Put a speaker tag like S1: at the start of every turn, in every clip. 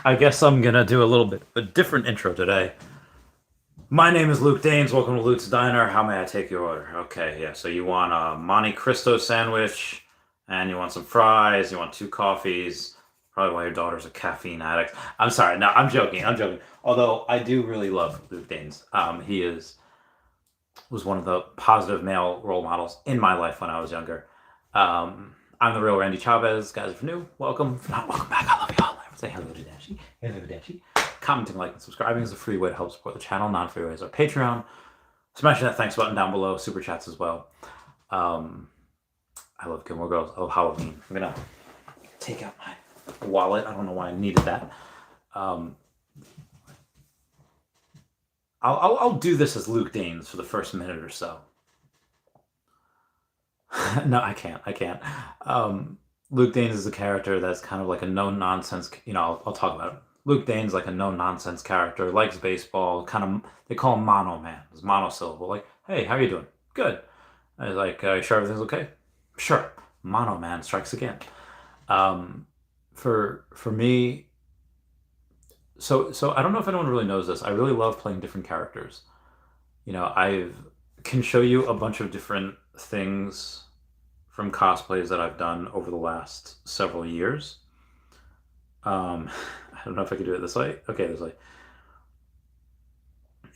S1: I guess I'm gonna do a little bit of a different intro today. My name is Luke Danes. Welcome to Luke's Diner. How may I take your order? Okay, yeah. So you want a Monte Cristo sandwich, and you want some fries. You want two coffees. Probably why your daughter's a caffeine addict. I'm sorry. No, I'm joking. I'm joking. Although I do really love Luke Danes. He was one of the positive male role models in my life when I was younger. I'm the real Randy Chavez. Guys, if you're new, welcome. If not, welcome back. I love y'all. Say hello to Dashi. Hello, Dashi. Commenting, liking, subscribing is a free way to help support the channel. Non-free way is our Patreon. Smashing that thanks button down below. Super chats as well. I love Gilmore Girls. I love Halloween. I'm gonna take out my wallet. I don't know why I needed that. Um, I'll do this as Luke Danes for the first minute or so. No, I can't. I can't. Luke Danes is a character that's kind of like a no nonsense. I'll talk about it. Luke Danes like a no nonsense character, likes baseball. Kind of, they call him Mono Man. It's monosyllable. Like, hey, how you doing? Good. I was like, you sure everything's okay? Sure. Mono Man strikes again. Um, for me, so I don't know if anyone really knows this. I really love playing different characters. I can show you a bunch of different things from cosplays that I've done over the last several years. I don't know if I could do it this way. Okay, this way.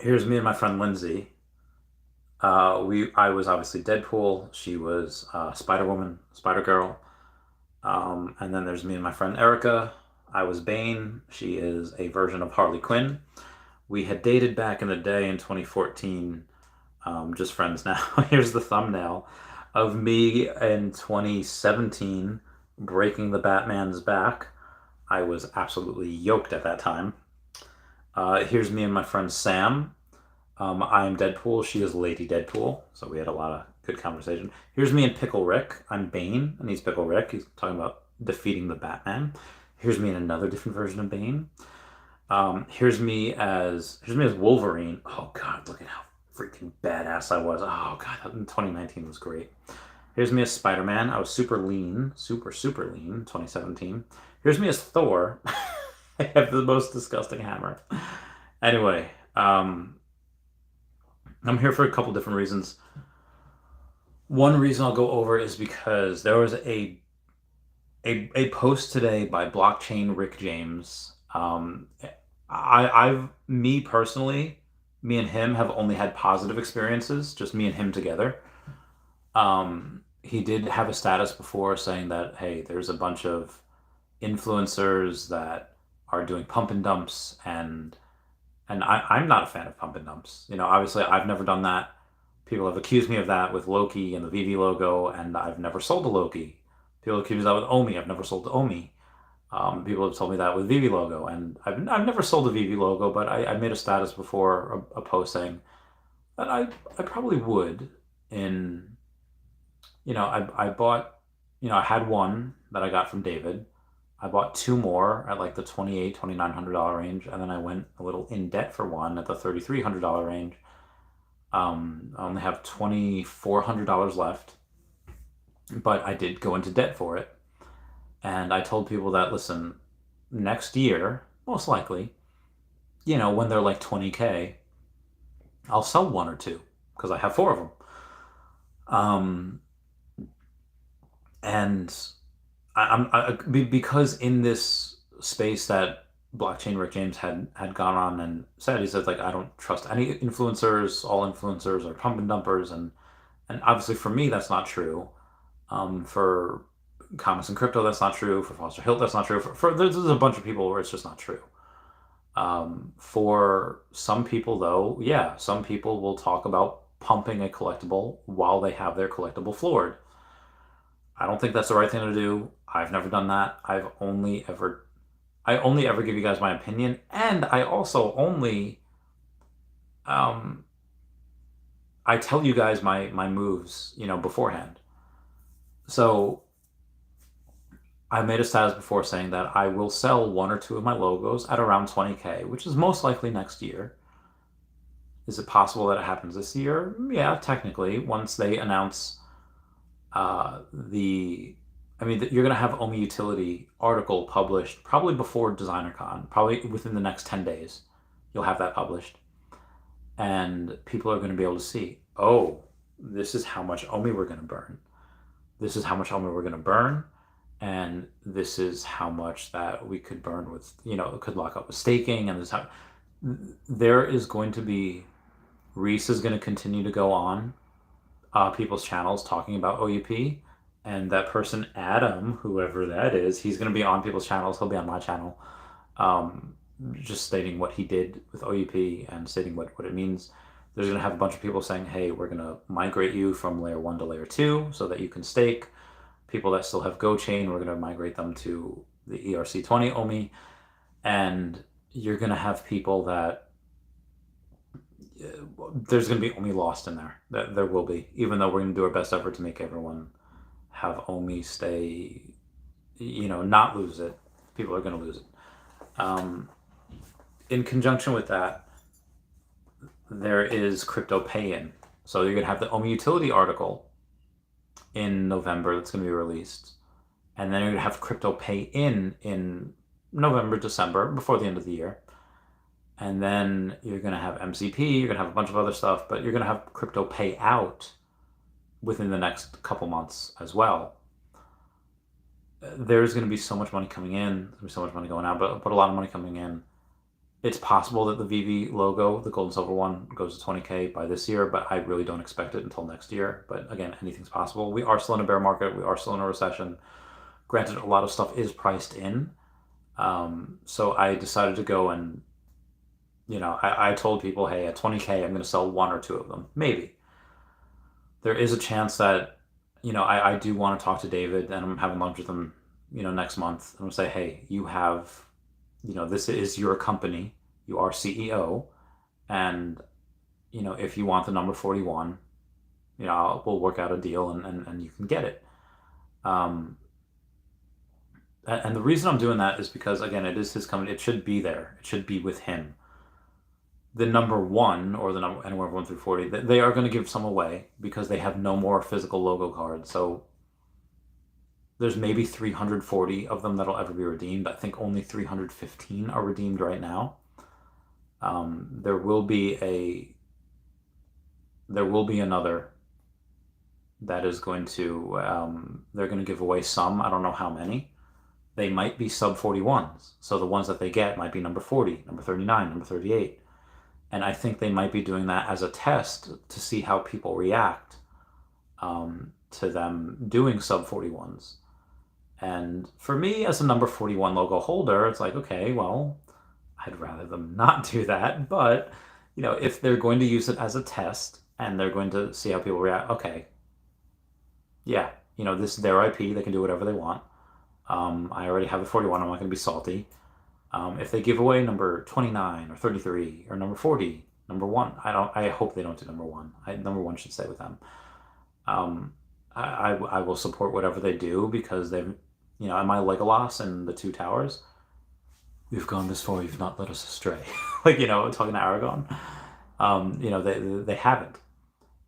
S1: Here's me and my friend Lindsay. I was obviously Deadpool. She was Spider Woman, Spider Girl. And then there's me and my friend Erica. I was Bane. She is a version of Harley Quinn. We had dated back in the day in 2014. Just friends now. Here's the thumbnail of me in 2017 breaking the Batman's back. I was absolutely yoked at that time. Here's me and my friend Sam. I am Deadpool. She is Lady Deadpool. So we had a lot of good conversation. Here's me and Pickle Rick. I'm Bane, and he's Pickle Rick. He's talking about defeating the Batman. Here's me in another different version of Bane. Here's me as Wolverine. Oh God, look at how freaking badass I was. Oh God, 2019 was great. Here's me as Spider-Man. I was super lean, super lean, 2017. Here's me as Thor. I have the most disgusting hammer. Anyway, I'm here for a couple different reasons. One reason I'll go over is because there was a post today by Blockchain Rick James. Me personally, me and him have only had positive experiences, just me and him together. He did have a status before saying that, hey, there's a bunch of influencers that are doing pump and dumps, and I'm not a fan of pump and dumps. Obviously I've never done that. People have accused me of that with Loki and the Veve logo, and I've never sold a Loki. People accuse me of that with OMI. I've never sold to OMI. People have told me that with Veve logo, and I've never sold a Veve logo, but I made a status before a post saying that I probably would. I bought, I had one that I got from David. I bought two more at like the $2,800, $2,900 range, and then I went a little in debt for one at the $3,300 range. I only have $2,400 left, but I did go into debt for it. And I told people that, listen, next year, most likely, when they're like 20K, I'll sell one or two because I have four of them. Um, and because in this space that Blockchain Rick James had gone on and said, he said, like, I don't trust any influencers. All influencers are pump and dumpers, and obviously for me that's not true. For Comics and Crypto, that's not true. For Foster Hilt, that's not true. There's a bunch of people where it's just not true. For some people, though, yeah, some people will talk about pumping a collectible while they have their collectible floored. I don't think that's the right thing to do. I've never done that. I only ever give you guys my opinion, and I also only um I tell you guys my moves, beforehand. So I made a status before saying that I will sell one or two of my logos at around 20K, which is most likely next year. Is it possible that it happens this year? Yeah, technically, once they announce the I mean, you're going to have OMI Utility article published probably before DesignerCon, probably within the next 10 days. You'll have that published. And people are going to be able to see, oh, this is how much OMI we're going to burn. This is how much OMI we're going to burn. And this is how much that we could burn with, could lock up with staking. And this how there is going to be, Reese is going to continue to go on people's channels talking about OUP. And that person, Adam, whoever that is, he's going to be on people's channels. He'll be on my channel, just stating what he did with OUP and stating what it means. There's going to have a bunch of people saying, hey, we're going to migrate you from layer 1 to layer 2 so that you can stake. People that still have GoChain, we're going to migrate them to the ERC20 OMI. And you're going to have people that there's going to be OMI lost in there. There will be, even though we're going to do our best effort to make everyone have OMI stay, not lose it. People are going to lose it. In conjunction with that, there is crypto pay-in. So you're going to have the OMI utility article in November that's going to be released. And then you're going to have crypto pay-in in November, December, before the end of the year. And then you're going to have MCP, you're going to have a bunch of other stuff, but you're going to have crypto pay out within the next couple months as well. There's going to be so much money coming in, there's going to be so much money going out, but a lot of money coming in. It's possible that the Veve logo, the gold and silver one, goes to 20K by this year, but I really don't expect it until next year. But again, anything's possible. We are still in a bear market. We are still in a recession. Granted, a lot of stuff is priced in. So I decided to go and, I told people, hey, at 20K, I'm going to sell one or two of them. Maybe. There is a chance that, I do want to talk to David, and I'm having lunch with him, next month. I'm going to say, hey, you have, this is your company. You are CEO. And, if you want the number 41, we'll work out a deal and you can get it. And the reason I'm doing that is because, again, it is his company. It should be there. It should be with him. The number 1 or the number anywhere 1 through 40, they are going to give some away because they have no more physical logo cards. So there's maybe 340 of them that'll ever be redeemed. I think only 315 are redeemed right now. There will be another that is going to, they're going to give away some. I don't know how many. They might be sub 41s. So the ones that they get might be number 40, number 39, number 38. And I think they might be doing that as a test to see how people react to them doing sub 41s. And for me, as a number 41 logo holder, it's like, okay, well, I'd rather them not do that. But, if they're going to use it as a test and they're going to see how people react, okay, yeah, this is their IP. They can do whatever they want. I already have the 41. I'm not going to be salty. If they give away number 29 or 33 or number 40, number 1, I hope they don't do number 1. Number 1 should stay with them. I will support whatever they do because they've, am I Legolas in the Two Towers? We've gone this far, you've not led us astray. Talking to Aragon. They haven't.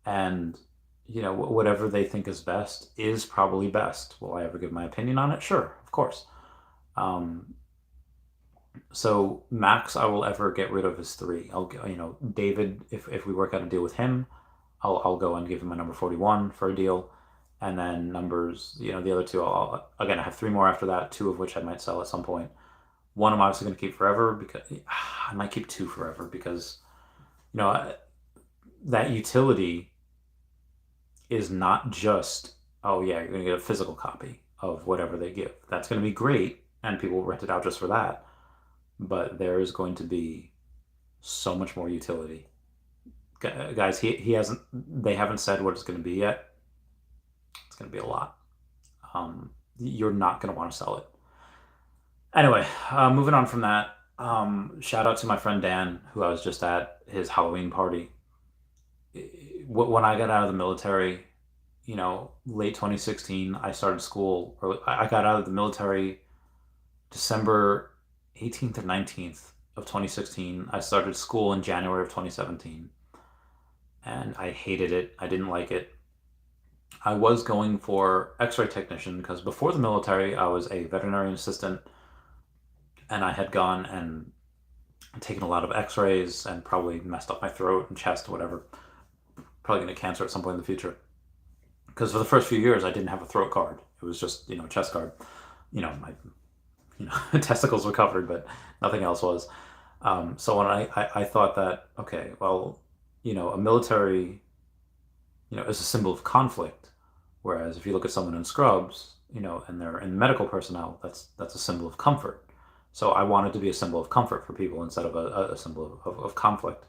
S1: And, whatever they think is best is probably best. Will I ever give my opinion on it? Sure, of course. So max I will ever get rid of is 3. I'll, David, if we work out a deal with him, I'll go and give him a number 41 for a deal. And then numbers, the other 2, again, I have 3 more after that, 2 of which I might sell at some point. 1 I'm obviously going to keep forever because I might keep 2 forever because, that utility is not just, oh yeah, you're going to get a physical copy of whatever they give. That's going to be great and people will rent it out just for that. But there is going to be so much more utility. Guys, they haven't said what it's going to be yet. It's going to be a lot. You're not going to want to sell it. Anyway, moving on from that, shout out to my friend Dan, who I was just at his Halloween party. When I got out of the military, late 2016, I started school, or I got out of the military December 18th or 19th of 2016. I started school in January of 2017. And I hated it. I didn't like it. I was going for X-ray technician because before the military, I was a veterinarian assistant, and I had gone and taken a lot of X-rays and probably messed up my throat and chest, whatever. Probably gonna get cancer at some point in the future. Because for the first few years, I didn't have a throat guard. It was just a chest guard. My testicles were covered, but nothing else was. So when I thought that, okay, well, a military, is a symbol of conflict. Whereas if you look at someone in scrubs, and they're in medical personnel, that's a symbol of comfort. So I wanted to be a symbol of comfort for people instead of a symbol of conflict.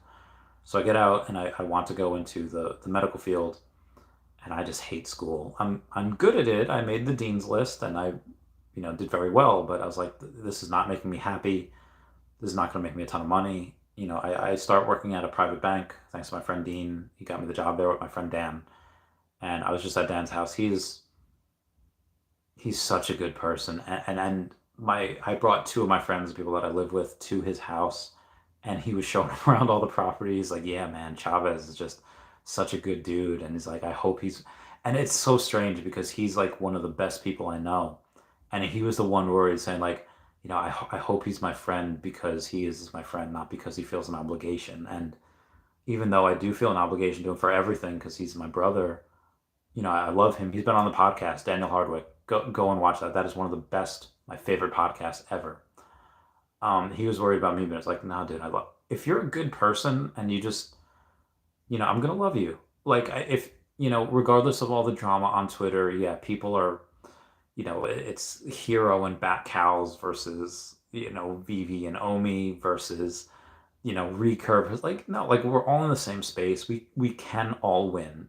S1: So I get out and I want to go into the medical field, and I just hate school. I'm good at it. I made the dean's list and I, did very well, but I was like, this is not making me happy. This is not going to make me a ton of money. I start working at a private bank thanks to my friend Dean. He got me the job there with my friend Dan, and I was just at Dan's house. He's such a good person, and I brought two of my friends, people that I live with, to his house, and he was showing him around all the properties. Like, yeah, man, Chavez is just such a good dude, and he's like, I hope he's, and it's so strange because he's like one of the best people I know, and he was the one where he's saying like, I hope he's my friend because he is my friend, not because he feels an obligation. And even though I do feel an obligation to him for everything because he's my brother, I love him. He's been on the podcast, Daniel Hardwick. Go and watch that. That is one of the best, my favorite podcasts ever. He was worried about me, but it's like, no, dude, I love. If you're a good person and you just, I'm gonna love you. Like if regardless of all the drama on Twitter, yeah, people are, it's Hero and Bat Cows versus Veve and OMI versus Recurve. It's like no, like we're all in the same space. We can all win.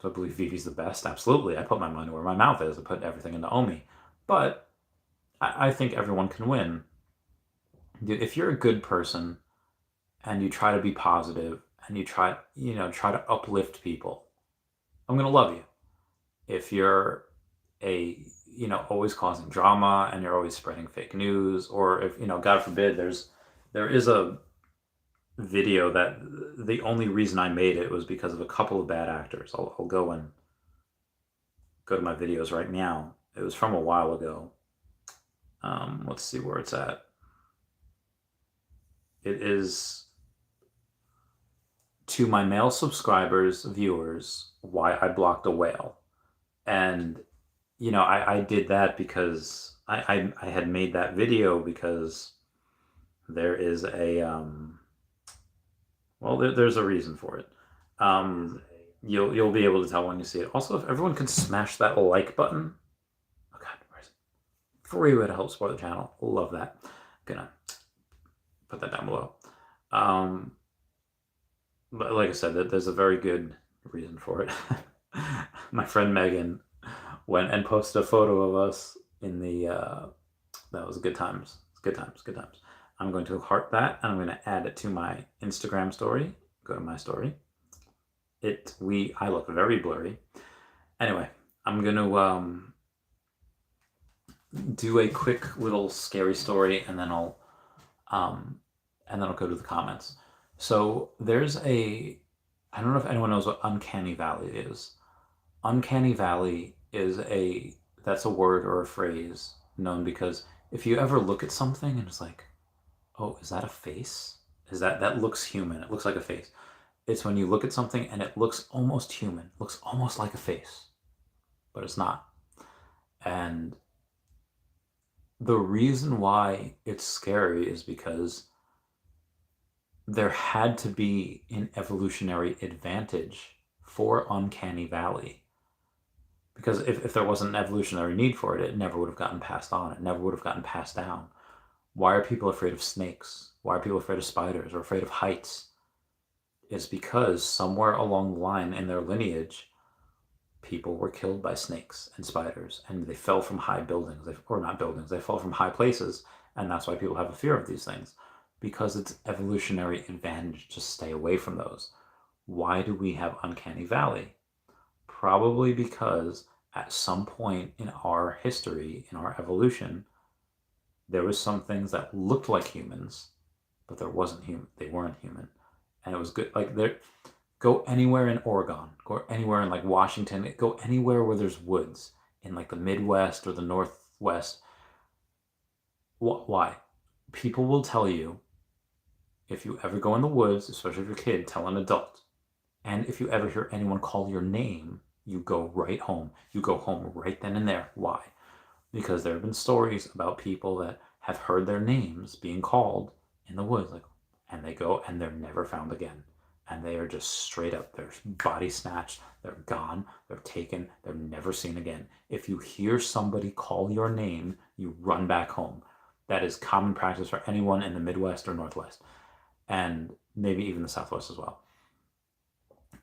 S1: Do I believe Vivi's the best? Absolutely. I put my money where my mouth is. I put everything into Omi. But I think everyone can win. Dude, if you're a good person and you try to be positive and you try to uplift people, I'm gonna love you. If you're always causing drama and you're always spreading fake news, or if, God forbid, there is a video that the only reason I made it was because of a couple of bad actors. I'll go and go to my videos right now. It was from a while ago. Let's see where it's at. It is to my male subscribers, viewers, why I blocked a whale. And, I did that because I had made that video because there is there's a reason for it. Um, you'll be able to tell when you see it. Also, if everyone can smash that like button, oh god, where's it? Free way to help support the channel. Love that. Gonna put that down below. But like I said, there's a very good reason for it. My friend Megan went and posted a photo of us in the. That was good times. Good times. Good times. I'm going to heart that and I'm going to add it to my Instagram story. Go to my story. I look very blurry. Anyway, I'm going to do a quick little scary story and then I'll go to the comments. So there's I don't know if anyone knows what Uncanny Valley is. Uncanny Valley is that's a word or a phrase known because if you ever look at something and it's like, oh, is that a face? That looks human? It looks like a face. It's when you look at something and it looks almost human, looks almost like a face, but it's not. And the reason why it's scary is because there had to be an evolutionary advantage for Uncanny Valley. Because if there wasn't an evolutionary need for it, it never would have gotten passed on. It never would have gotten passed down. Why are people afraid of snakes? Why are people afraid of spiders or afraid of heights? It's because somewhere along the line in their lineage, people were killed by snakes and spiders, and they fell from high buildings, or not buildings, they fell from high places, and that's why people have a fear of these things, because it's evolutionary advantage to stay away from those. Why do we have Uncanny Valley? Probably because at some point in our history, in our evolution, there was some things that looked like humans, but there wasn't human. They weren't human, and it was good. Like Go anywhere in Oregon, go anywhere in like Washington, go anywhere where there's woods in like the Midwest or the Northwest. Why? People will tell you if you ever go in the woods, especially if you're a kid, tell an adult. And if you ever hear anyone call your name, you go right home. You go home right then and there. Why? Because there have been stories about people that have heard their names being called in the woods, like, and they go and they're never found again. And they are just straight up, their body snatched, they're gone, they're taken, they're never seen again. If you hear somebody call your name, you run back home. That is common practice for anyone in the Midwest or Northwest, and maybe even the Southwest as well.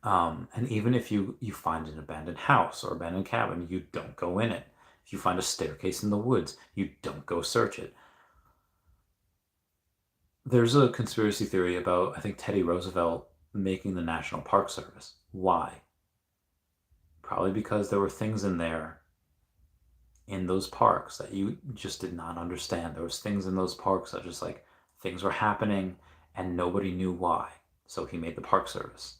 S1: And even if you find an abandoned house or abandoned cabin, you don't go in it. If you find a staircase in the woods, you don't go search it. There's a conspiracy theory about, I think, Teddy Roosevelt making the National Park Service. Why? Probably because there were things in there, in those parks, that you just did not understand. There was things in those parks that just like, things were happening and nobody knew why. So he made the Park Service.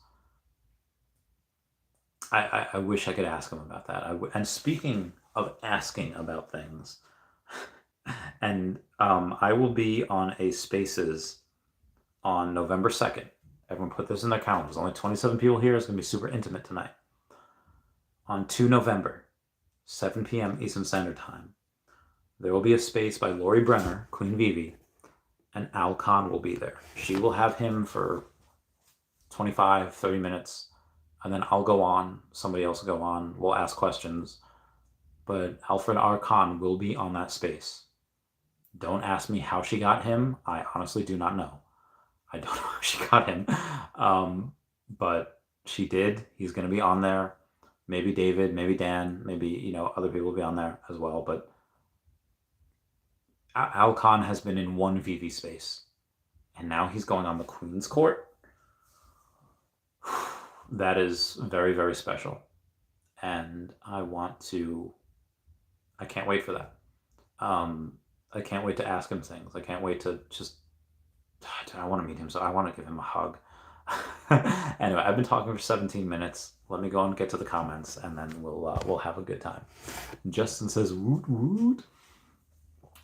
S1: I wish I could ask him about that. And speaking of asking about things, and I will be on a Spaces on November 2nd. Everyone put this in their calendars. Only 27 people here. It's going to be super intimate tonight. On 2 November, 7 p.m. Eastern Standard Time, there will be a space by Lori Brenner, Queen Veve, and Al Khan will be there. She will have him for 25, 30 minutes, and then I'll go on, somebody else will go on, we'll ask questions, but Alfred R. Khan will be on that space. Don't ask me how she got him. I honestly do not know. I don't know how she got him, but she did. He's going to be on there. Maybe David, maybe Dan, maybe, other people will be on there as well, but Al Khan has been in one Veve space, and now he's going on the Queen's Court. That is very, very special. And I can't wait for that. I can't wait to ask him things. I can't wait to I want to meet him, so I want to give him a hug. Anyway, I've been talking for 17 minutes. Let me go and get to the comments, and then we'll have a good time. Justin says, woot woot.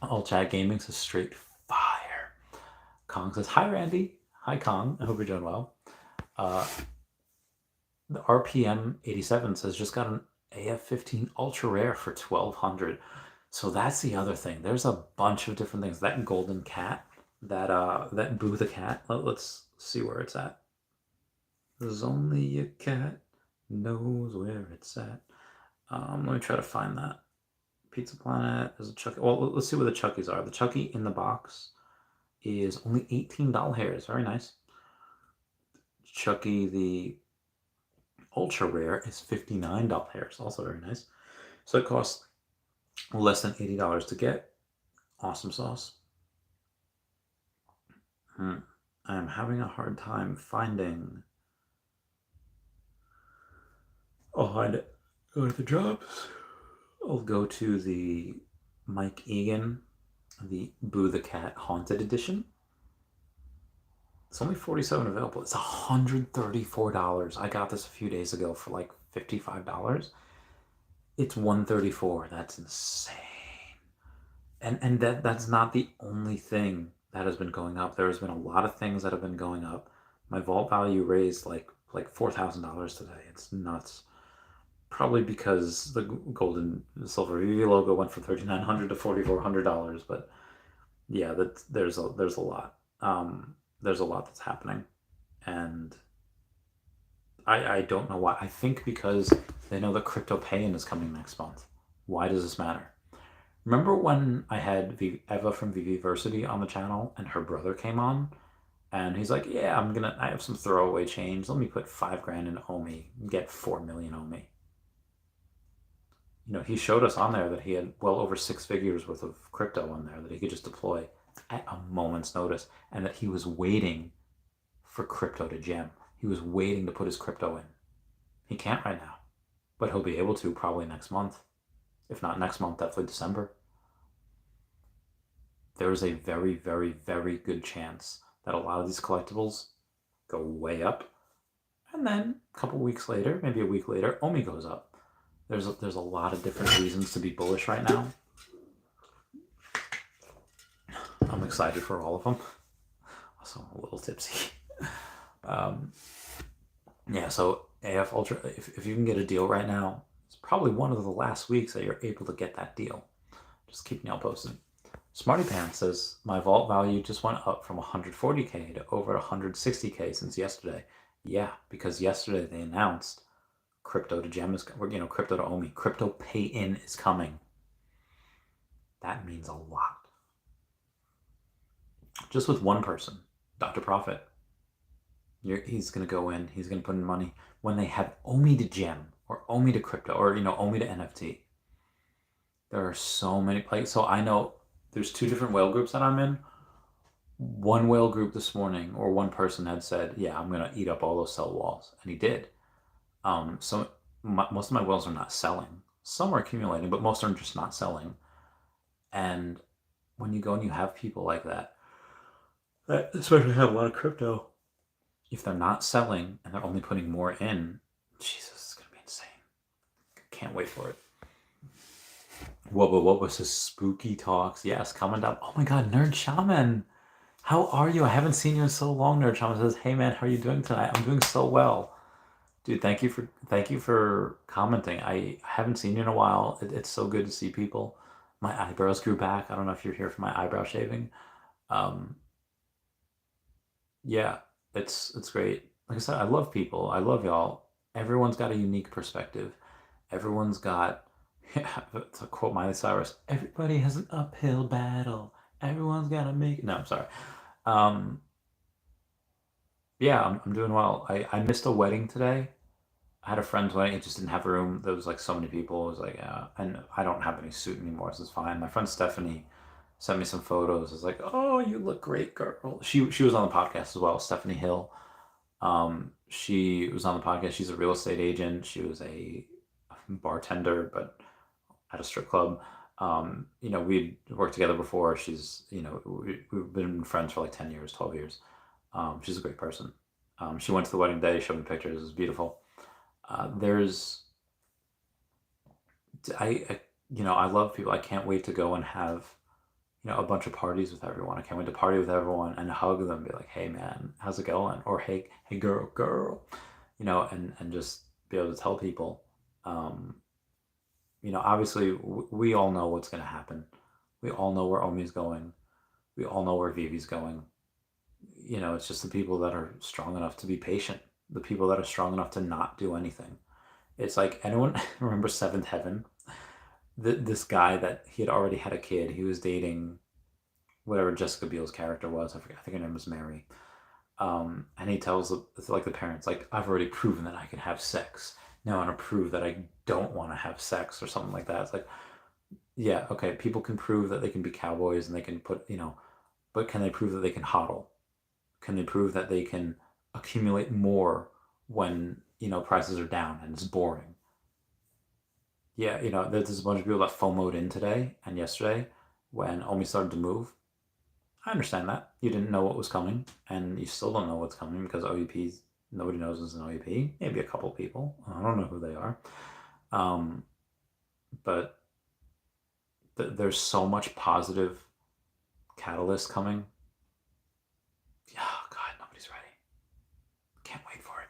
S1: All Chat Gaming says, straight fire. Kong says, hi, Randy. Hi, Kong. I hope you're doing well. The RPM 87 says, just got an AF15 ultra rare for 1200. So that's the other thing. There's a bunch of different things. That golden cat, that Boo the cat. Let's see where it's at. There's only a cat knows where it's at. Let me try to find that. Pizza Planet is a Chucky. Well, let's see where the Chuckies are. The Chucky in the box is only $18. Very nice. Chucky the ultra rare is $59. Also very nice. So it costs less than $80 to get. Awesome sauce. I'm having a hard time finding. I'll find it. Go to the drops. I'll go to the Mike Egan, the Boo the Cat Haunted Edition. It's only 47 available. It's $134. I got this a few days ago for like $55. It's $134. That's insane. And that's not the only thing that has been going up. There's been a lot of things that have been going up. My vault value raised like $4,000 today. It's nuts. Probably because the gold and silver Veve logo went from $3,900 to $4,400. But yeah, there's a lot. There's a lot that's happening, and I don't know why. I think because they know that crypto pay-in is coming next month. Why does this matter? Remember when I had Eva from Viviversity on the channel, and her brother came on, and he's like, "Yeah, I have some throwaway change. Let me put $5,000 in OMI, get 4 million OMI." He showed us on there that he had well over 6 figures worth of crypto on there that he could just deploy at a moment's notice, and that he was waiting for crypto to gem. He was waiting to put his crypto in. He can't right now, but he'll be able to probably next month. If not next month, definitely December. There is a very, very, very good chance that a lot of these collectibles go way up, And then a couple weeks later, maybe a week later, OMI goes up. There's a lot of different reasons to be bullish right now. I'm excited for all of them. Also, I'm a little tipsy. Yeah, so AF Ultra, if you can get a deal right now, it's probably one of the last weeks that you're able to get that deal. Just keep y'all posted. Smarty Pants says, my vault value just went up from 140K to over 160K since yesterday. Yeah, because yesterday they announced crypto to gem is, crypto to OMI. Crypto pay in is coming. That means a lot. Just with one person, Dr. Profit. He's going to go in, he's going to put in money. When they have OMI to gem or OMI to crypto or, OMI to NFT, there are so many places. So I know there's 2 different whale groups that I'm in. One whale group this morning, or one person had said, yeah, I'm going to eat up all those sell walls. And he did. So most of my whales are not selling. Some are accumulating, but most are just not selling. And when you go and you have people like that especially have a lot of crypto, if they're not selling and they're only putting more in, Jesus, it's going to be insane. Can't wait for it. What was his spooky talks? Yes, comment down. Oh my God, Nerd Shaman. How are you? I haven't seen you in so long. Nerd Shaman says, hey man, how are you doing tonight? I'm doing so well. Dude, thank you for commenting. I haven't seen you in a while. It's so good to see people. My eyebrows grew back. I don't know if you're here for my eyebrow shaving. Yeah, it's great. Like I said, I love people. I love y'all. Everyone's got a unique perspective. Everyone's got, to quote Miley Cyrus, everybody has an uphill battle. Everyone's got to make it. No, I'm sorry. Yeah, I'm doing well. I missed a wedding today. I had a friend's wedding. It just didn't have room. There was like so many people. It was like, yeah. And I don't have any suit anymore, so it's fine. My friend Stephanie sent me some photos. It's like, oh, you look great, girl. She was on the podcast as well, Stephanie Hill. She was on the podcast. She's a real estate agent. She was a bartender, but at a strip club. We'd worked together before. She's, we've been friends for like 10 years, 12 years. She's a great person. She went to the wedding day, showed me pictures. It was beautiful. I love people. I can't wait to go and have, a bunch of parties with everyone. I can't wait to party with everyone and hug them, be like, hey man, how's it going? Or hey girl, and just be able to tell people, obviously we all know what's going to happen. We all know where OMI's going. We all know where Veve's going. It's just the people that are strong enough to be patient, the people that are strong enough to not do anything. It's like, anyone remember Seventh Heaven? This guy that he had already had a kid. He was dating whatever Jessica Biel's character was. I forget. I think her name was Mary. And he tells the parents, like, I've already proven that I can have sex. Now I want to prove that I don't want to have sex or something like that. It's like, yeah, okay, people can prove that they can be cowboys and they can put, but can they prove that they can hodl? Can they prove that they can accumulate more when, prices are down and it's boring? Yeah, there's a bunch of people that FOMO'd in today and yesterday when OMI started to move. I understand that. You didn't know what was coming, and you still don't know what's coming because OEPs, nobody knows it's an OEP. Maybe a couple people. I don't know who they are. But there's so much positive catalyst coming. Oh, God, nobody's ready. Can't wait for it.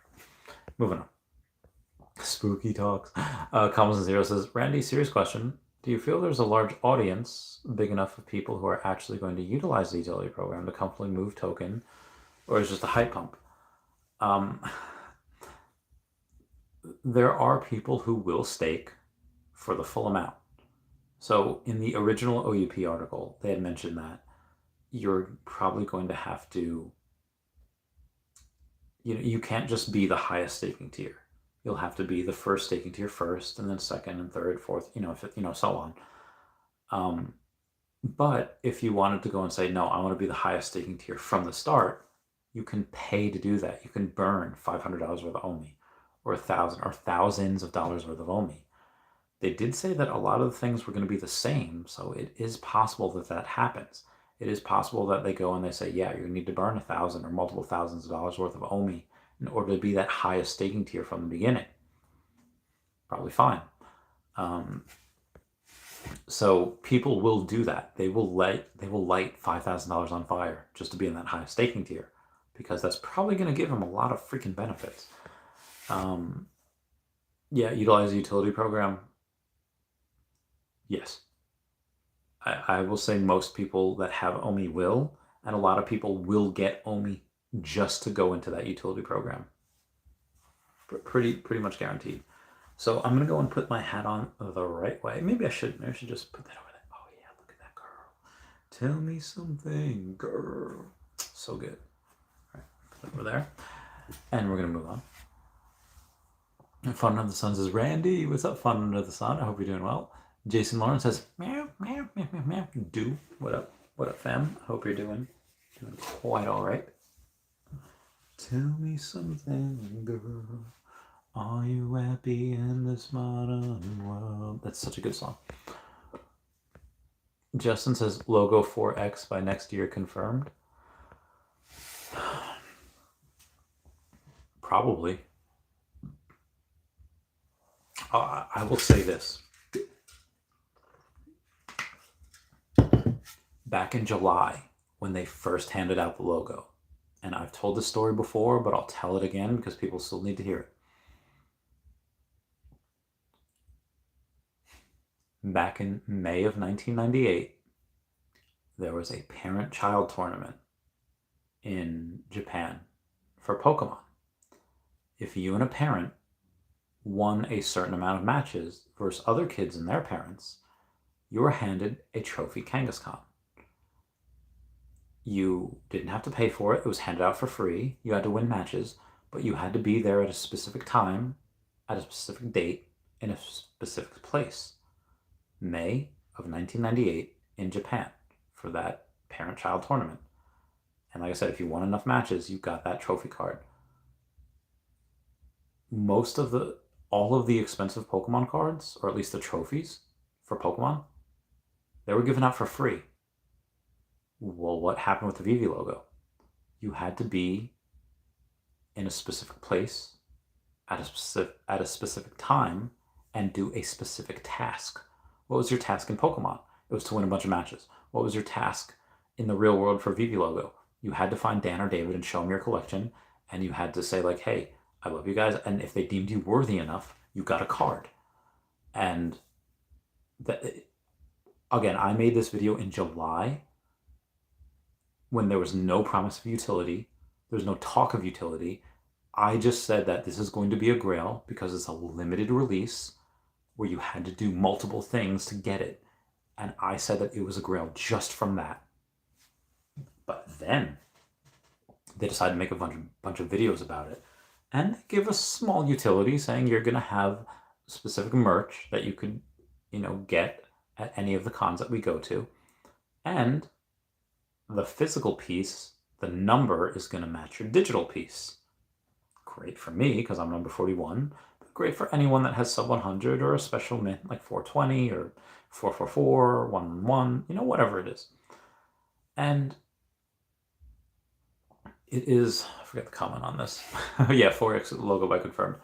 S1: Moving on. Spooky talks. Commons and Zero says, Randy, serious question. Do you feel there's a large audience, big enough of people who are actually going to utilize the utility program to comfortably move token, or is it just a hype pump? There are people who will stake for the full amount. So in the original OUP article, they had mentioned that you're probably going to have to, you can't just be the highest staking tier. You'll have to be the first staking tier first, and then second and third, fourth, so on. But if you wanted to go and say, no, I want to be the highest staking tier from the start, you can pay to do that. You can burn $500 worth of OMI, or 1,000 or thousands of dollars worth of OMI. They did say that a lot of the things were going to be the same, so it is possible that happens. It is possible that they go and they say, yeah, you need to burn 1,000 or multiple thousands of dollars worth of OMI in order to be that highest staking tier from the beginning. Probably fine. So people will do that. They will light $5,000 on fire just to be in that highest staking tier, because that's probably going to give them a lot of freaking benefits. Yeah, utilize the utility program. Yes. I will say most people that have OMI will, and a lot of people will get OMI just to go into that utility program. Pretty much guaranteed. So I'm gonna go and put my hat on the right way. Maybe I should just put that over there. Oh yeah, look at that girl. Tell me something, girl. So good. All right, put it over there. And we're gonna move on. Fun Under the Sun says, Randy, what's up, Fun Under the Sun? I hope you're doing well. Jason Lawrence says, meow, meow, meow, meow, meow. Do, what up? What up, fam? I hope you're doing quite all right. Tell me something, girl. Are you happy in this modern world? That's such a good song. Justin says, logo 4X by next year confirmed. Probably. I will say this. Back in July, when they first handed out the logo, and I've told this story before, but I'll tell it again because people still need to hear it. Back in May of 1998, there was a parent-child tournament in Japan for Pokemon. If you and a parent won a certain amount of matches versus other kids and their parents, you were handed a trophy Kangaskhan. You didn't have to pay for it. It was handed out for free. You had to win matches, but you had to be there at a specific time, at a specific date, in a specific place. May of 1998 in Japan for that parent-child tournament. And like I said, if you won enough matches, you got that trophy card. All of the expensive Pokemon cards, or at least the trophies for Pokemon, they were given out for free. Well, what happened with the Veve logo? You had to be in a specific place at a specific time and do a specific task. What was your task in Pokemon? It was to win a bunch of matches. What was your task in the real world for Veve logo? You had to find Dan or David and show them your collection, and you had to say like, hey, I love you guys, and if they deemed you worthy enough, you got a card. And again, I made this video in July when there was no promise of utility. There's no talk of utility. I just said that this is going to be a grail because it's a limited release where you had to do multiple things to get it. And I said that it was a grail just from that. But then they decided to make a bunch of videos about it. And they give a small utility saying you're going to have specific merch that you could, get at any of the cons that we go to. And the physical piece, the number is going to match your digital piece. Great for me because I'm number 41, but great for anyone that has sub 100 or a special mint like 420 or 444, 111, whatever it is. And it is, I forget the comment on this. Yeah, 4X logo by confirmed.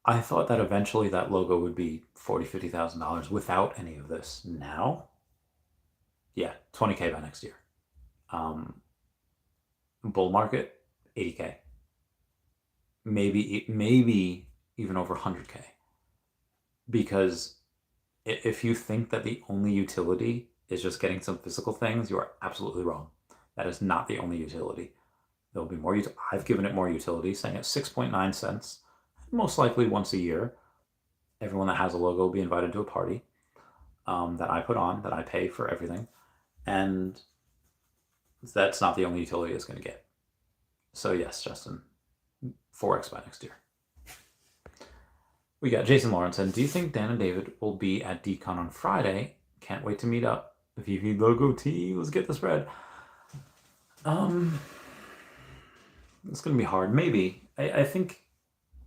S1: I thought that eventually that logo would be $40,000, $50,000 without any of this. Now, yeah, 20K by next year. Bull market, 80K. Maybe even over 100K. Because if you think that the only utility is just getting some physical things, you are absolutely wrong. That is not the only utility. There will be more. I've given it more utility, saying at 6.9 cents, most likely once a year. Everyone that has a logo will be invited to a party that I put on, that I pay for everything. And that's not the only utility it's going to get. So yes, Justin, 4X by next year. We got Jason Lawrence, and do you think Dan and David will be at DCon on Friday? Can't wait to meet up. Veve logo T, let's get the spread. It's going to be hard. Maybe. I think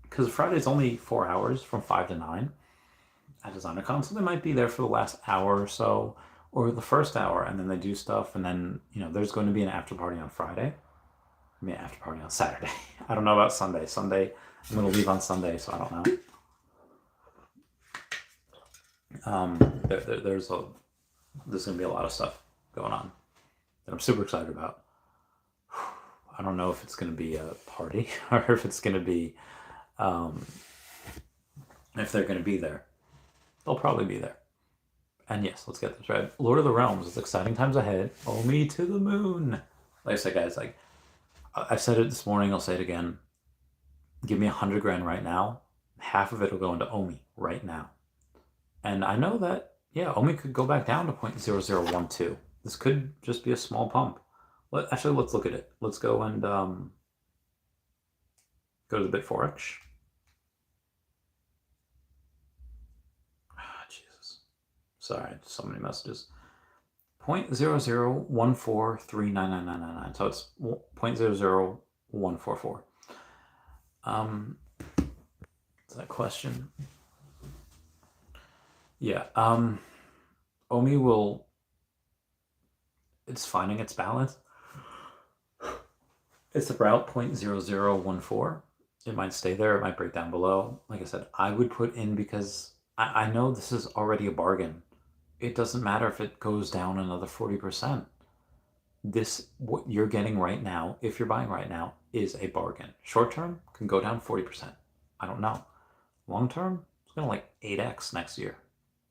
S1: because Friday's only 4 hours from 5 to 9 at DesignerCon, so they might be there for the last hour or so, or the first hour, and then they do stuff, and then, there's going to be an after party on Friday. I mean, after party on Saturday. I don't know about Sunday. Sunday, I'm gonna leave on Sunday, so I don't know. There's gonna be a lot of stuff going on that I'm super excited about. I don't know if it's gonna be a party or if it's gonna be, if they're gonna be there. They'll probably be there. And yes, let's get this right. Lord of the Realms, it's exciting times ahead. OMI to the moon. Like I said, guys, like I said it this morning, I'll say it again. Give me 100 grand right now. Half of it will go into OMI right now. And I know that, yeah, OMI could go back down to 0.0012. This could just be a small pump. Actually, let's look at it. Let's go and go to the Bitforex. Jesus. Sorry, so many messages. 0.0014399999. So it's 0.00144. Is that a question? Yeah. OMI will. It's finding its balance. It's about 0.0014. It might stay there. It might break down below. Like I said, I would put in because I know this is already a bargain. It doesn't matter if it goes down another 40%. What you're getting right now, if you're buying right now, is a bargain. Short term can go down 40%. I don't know. Long term, it's going to like 8x next year.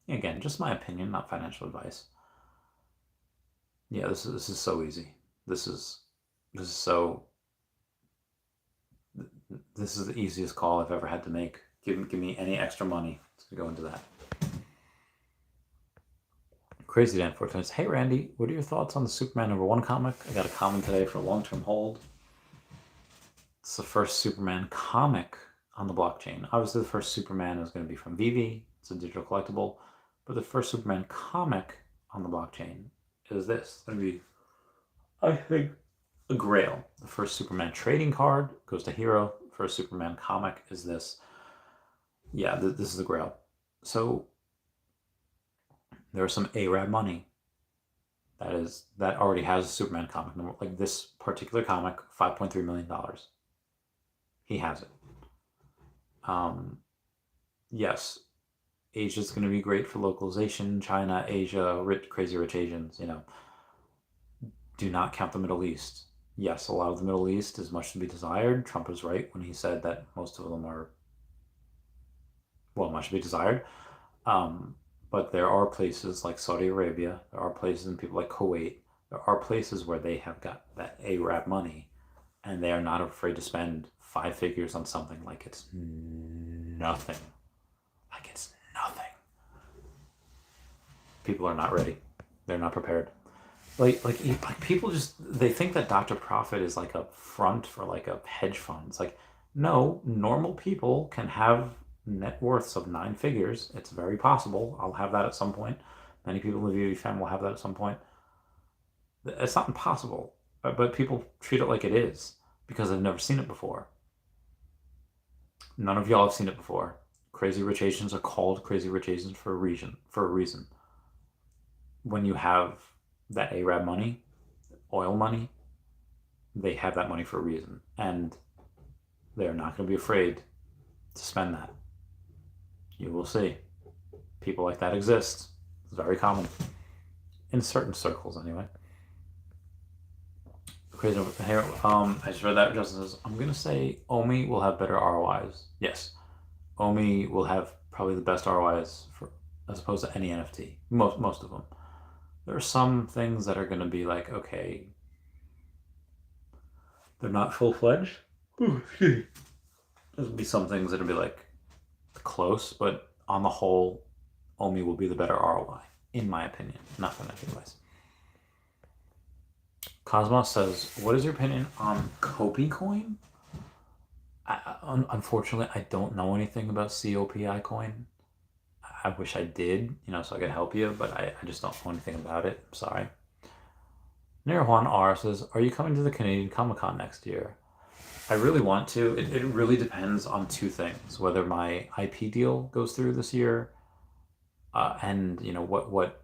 S1: Again, just my opinion, not financial advice. Yeah, this is so easy. This is the easiest call I've ever had to make. Give me any extra money to go into that. Crazy Dan 4 times. Hey Randy, what are your thoughts on the Superman #1 comic? I got a comment today for a long-term hold. It's the first Superman comic on the blockchain. Obviously, the first Superman is going to be from Veve. It's a digital collectible. But the first Superman comic on the blockchain is this. It's going to be, I think, a grail. The first Superman trading card goes to Hero. First Superman comic is this. Yeah, this is the grail. So there's some ARAB money that already has a Superman comic. Like this particular comic, $5.3 million. He has it. Yes, Asia's going to be great for localization. China, Asia, crazy rich Asians, do not count the Middle East. Yes, a lot of the Middle East is much to be desired. Trump was right when he said that most of them are, well, much to be desired. But there are places like Saudi Arabia, there are places in people like Kuwait, there are places where they have got that ARAB money and they are not afraid to spend 5 figures on something like it's nothing. Like it's nothing. People are not ready. They're not prepared. Like people they think that Dr. Profit is like a front for like a hedge fund. It's like, no, normal people can have net worths of 9 figures. It's very possible. I'll have that at some point. Many people in the VV fan will have that at some point. It's not impossible, but people treat it like it is because they've never seen it before. None of y'all have seen it before. Crazy Rich Asians are called Crazy Rich Asians for a reason. When you have that ARAB money, oil money, they have that money for a reason. And they're not going to be afraid to spend that. You will see. People like that exist. It's very common. In certain circles, anyway. Crazy. Here, I just read that. Justin says, I'm going to say OMI will have better ROIs. Yes. OMI will have probably the best ROIs as opposed to any NFT. Most of them. There are some things that are going to be like, okay, they're not full-fledged. There'll be some things that'll be like close, but on the whole, OMI will be the better ROI, in my opinion. Not financial advice. Cosmos says, what is your opinion on Copy Coin? Unfortunately, I don't know anything about COPI coin. I wish I did, so I could help you, but I just don't know anything about it. I'm sorry. Nirajuan R says, are you coming to the Canadian Comic-Con next year? I really want to. It really depends on 2 things. Whether my IP deal goes through this year, and what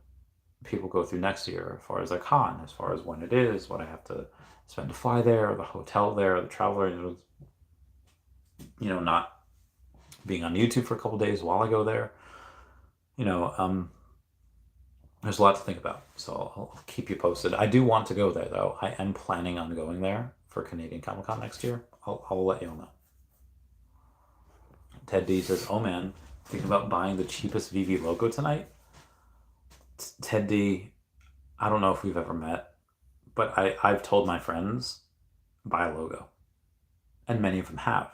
S1: people go through next year as far as a con, as far as when it is, what I have to spend to fly there, or the hotel there, or the traveler, not being on YouTube for a couple days while I go there. There's a lot to think about, so I'll keep you posted. I do want to go there, though. I am planning on going there for Canadian Comic Con next year. I'll let you all know. Ted D says, "Oh man, thinking about buying the cheapest Veve logo tonight." Ted D, I don't know if we've ever met, but I've told my friends, buy a logo. And many of them have.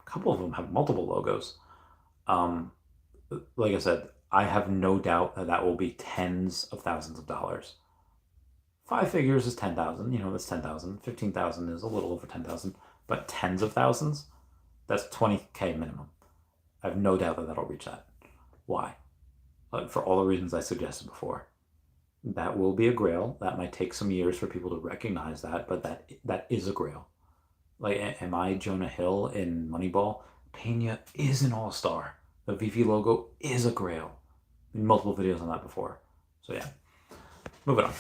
S1: A couple of them have multiple logos. Like I said, I have no doubt that will be tens of thousands of dollars. 5 figures is 10,000. That's 10,000. 15,000 is a little over 10,000. But tens of thousands, that's 20K minimum. I have no doubt that that'll reach that. Why? For all the reasons I suggested before. That will be a grail. That might take some years for people to recognize that, but that is a grail. Like, am I Jonah Hill in Moneyball? Pena is an all-star. The Veve logo is a grail. Multiple videos on that before. So yeah. Moving on.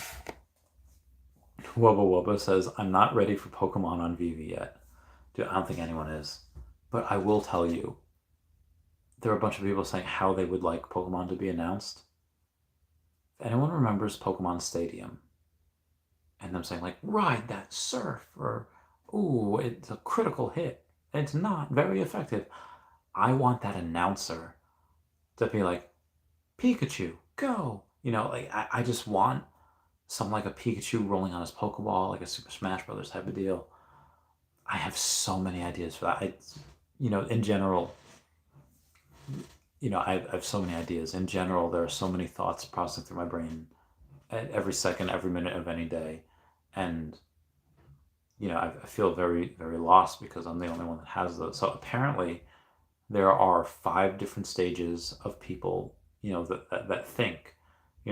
S1: Wubba Wubba says, "I'm not ready for Pokemon on Veve yet." Dude, I don't think anyone is. But I will tell you, there are a bunch of people saying how they would like Pokemon to be announced. If anyone remembers Pokemon Stadium, and them saying like, "Ride that surf," or "Ooh, it's a critical hit. It's not very effective." I want that announcer to be like, "Pikachu, go!" I just want something like a Pikachu rolling on his Pokeball, like a Super Smash Brothers type of deal. I have so many ideas for that. In general, I have so many ideas. In general, there are so many thoughts processing through my brain at every second, every minute of any day. And, I feel very, very lost because I'm the only one that has those. So apparently there are 5 different stages of people, that think,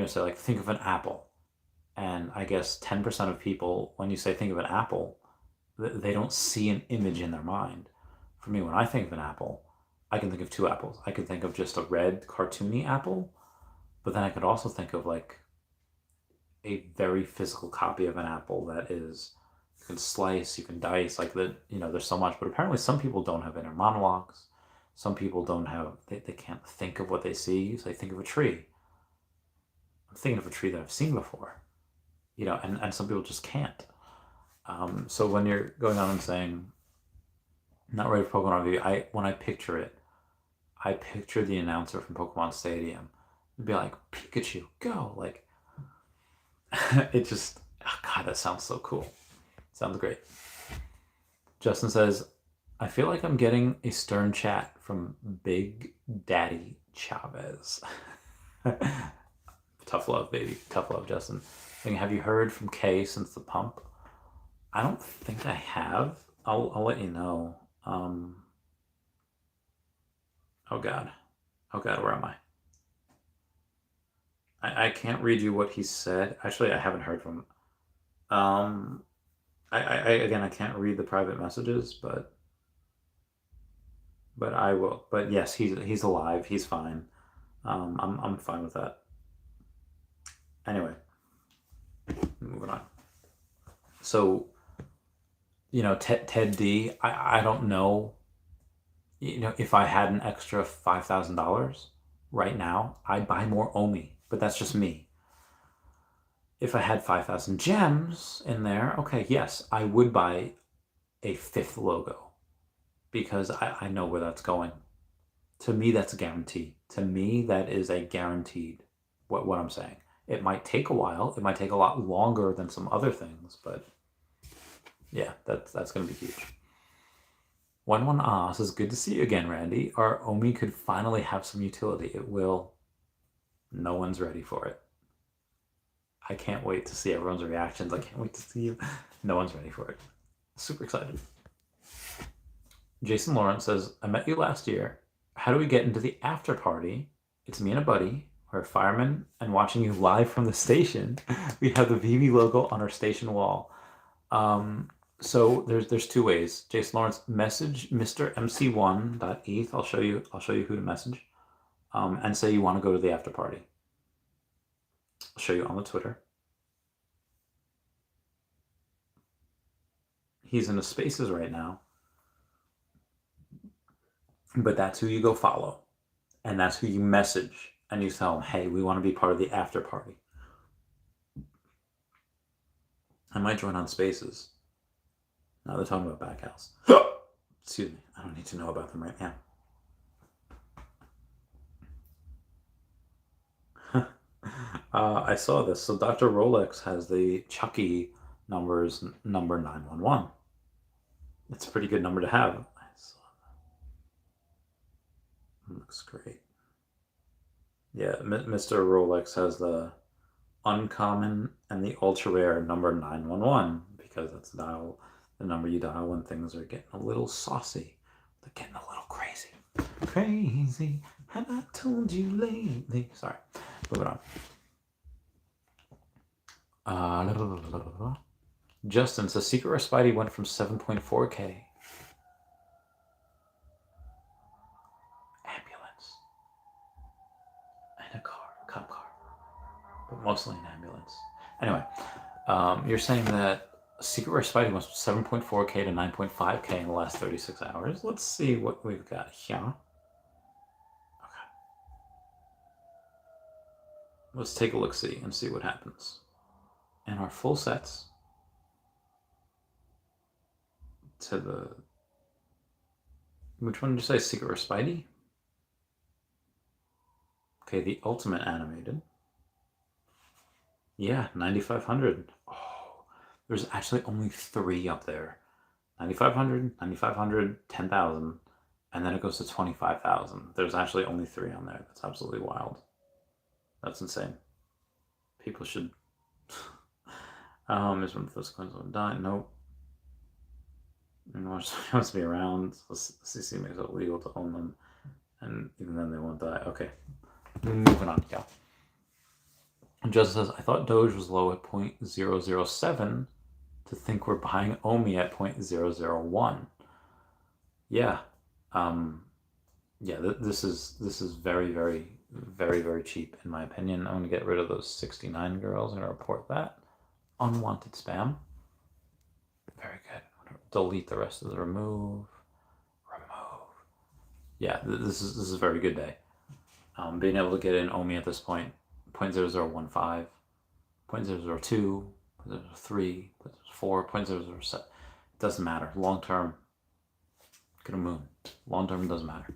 S1: say like, think of an apple. And I guess 10% of people, when you say think of an apple, they don't see an image in their mind. For me, when I think of an apple, I can think of 2 apples. I can think of just a red cartoony apple, but then I could also think of like a very physical copy of an apple that is, you can slice, you can dice, like that, there's so much. But apparently some people don't have inner monologues. Some people don't have, they can't think of what they see, so they think of a tree. I'm thinking of a tree that I've seen before, and some people just can't. So when you're going on and saying, "Not ready for Pokemon Veve," when I picture it, I picture the announcer from Pokemon Stadium. It'd be like, "Pikachu, go!" Like, it just, oh God, that sounds so cool. Sounds great. Justin says, "I feel like I'm getting a stern chat from Big Daddy Chavez." Tough love, baby. Tough love, Justin. Have you heard from Kay since the pump? I don't think I have. I'll let you know. Oh God. Oh God, where am I? I can't read you what he said. Actually, I haven't heard from him. I can't read the private messages, but I will. But yes, he's alive. He's fine. I'm fine with that. Anyway, moving on. So, Ted D, I don't know. If I had an extra $5,000 right now, I'd buy more OMI, but that's just me. If I had 5,000 gems in there, okay, yes, I would buy a 5th logo because I know where that's going. To me, that's a guarantee. To me, that is a guaranteed, what I'm saying. It might take a while. It might take a lot longer than some other things, but yeah, that's going to be huge. 11 says, "Good to see you again, Randy. Our OMI could finally have some utility. It will. No one's ready for it." I can't wait to see everyone's reactions. I can't wait to see you. No one's ready for it. Super excited. Jason Lawrence says, "I met you last year. How do we get into the after party? It's me and a buddy. We're a fireman and watching you live from the station. We have the Veve logo on our station wall." So there's 2 ways. Jason Lawrence, message Mr. MC1.eth. I'll show you who to message. And say you want to go to the after party. I'll show you on the Twitter. He's in the spaces right now. But that's who you go follow. And that's who you message. And you tell them, hey, we want to be part of the after party. I might join on spaces. Now they're talking about Backhouse. Excuse me. I don't need to know about them right now. I saw this. So Dr. Rolex has the Chucky numbers number 911. It's a pretty good number to have. I saw that. Looks great. Yeah, Mr. Rolex has the uncommon and the ultra rare number 911 because that's the number you dial when things are getting a little saucy. They're getting a little crazy. Crazy. Have I told you lately? Sorry. Moving on. Justin says Secret Rare Spidey went from 7.4K. Ambulance. And a cop car. But mostly an ambulance. Anyway, you're saying that Secret Rare Spidey went from 7.4K to 9.5K in the last 36 hours. Let's see what we've got here. Okay. Let's take a look-see and see what happens. And our full sets to the... Which one did you say? Secret Rare Spidey? Okay, the Ultimate Animated. Yeah, 9,500. Oh, there's actually only 3 up there. 9,500, 9,500, 10,000, and then it goes to 25,000. There's actually only 3 on there. That's absolutely wild. That's insane. People should... Is one of those coins will die? Nope. Wants to be around. CC makes it legal to own them, and even then they won't die. Okay, moving on, y'all. Just says, I thought Doge was low at 0.007 to think we're buying OMI at 0.001. Yeah. Yeah, this is very, very, very, very cheap in my opinion. I'm gonna get rid of those 69 girls. I'm gonna report that. Unwanted spam. Very good. I'm gonna delete the rest of the remove. Yeah, this is a very good day. Being able to get in OMI at this point, 0.0015, 0.002, 0.003, 0.04, 0.007. It doesn't matter. Long term, get a moon. Long term doesn't matter.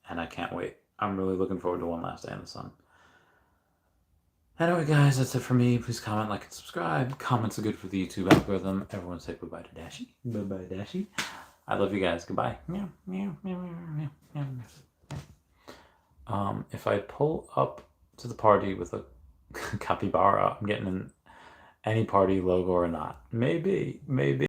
S1: And I can't wait. I'm really looking forward to One Last Day in the Sun. Anyway, guys, that's it for me. Please comment, like, and subscribe. Comments are good for the YouTube algorithm. Everyone say bye-bye to Dashie. Bye-bye, Dashie. I love you guys. Goodbye. Meow, meow, meow, meow, meow, meow. If I pull up to the party with a capybara, I'm getting an any party logo or not. Maybe.